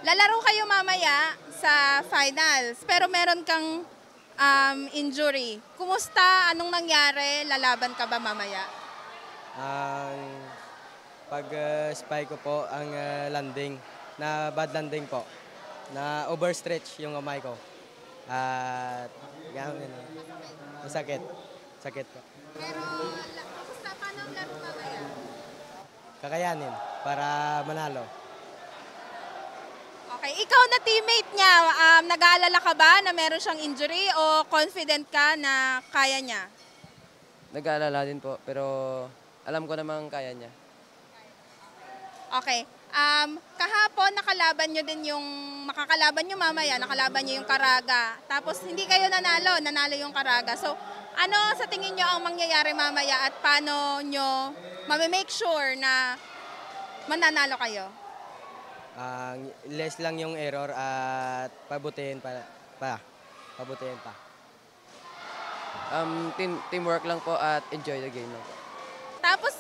Lalaro kayo mamaya sa finals, pero meron kang injury. Kumusta? Anong nangyari? Lalaban ka ba mamaya? Ang pag-spy ko po ang landing, na bad landing po, na overstretch yung kamay ko. At gano'n, masakit. Sakit po. Pero kumusta? Paano ang laro mamaya? Kakayanin para manalo. Okay, ikaw na teammate niya, nag-aalala ka ba na meron siyang injury o confident ka na kaya niya? Nag-aalala din po, pero alam ko namang kaya niya. Okay. Kahapon nakalaban nyo din yung, makakalaban nyo mamaya, nakalaban nyo yung Caraga. Tapos hindi kayo nanalo yung Caraga. So ano sa tingin nyo ang mangyayari mamaya at paano nyo make sure na mananalo kayo? Less lang yung error at pabutihin pa. Pabutihin pa. Teamwork lang po at enjoy the game lang po. Tapos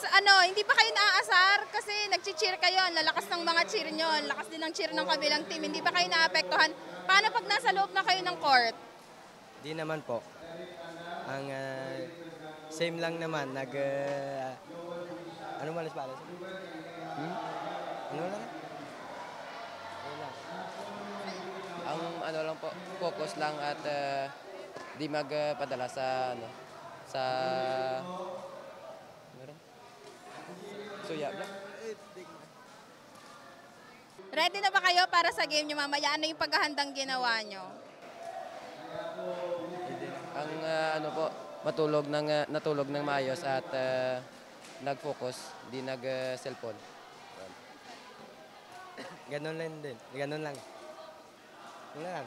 hindi ba kayo naaasar kasi nag-cheer kayo, ang lalakas ng mga cheer nyo, ang lakas din ng cheer ng kabilang team, hindi ba kayo naapektuhan? Paano pag nasa loob na kayo ng court? Di naman po. Ang same lang naman, ano malas palas? Ano lang? Ano lang? Ang ano lang po, focus lang at di magpadala sa sa suya lang. Ready na ba kayo para sa game nyo mamaya? Ano yung paghahandang ginawa nyo? Ang natulog ng maayos at nag-focus, di nag-cellphone. Ganun lang din. Ganun lang. Ganun lang.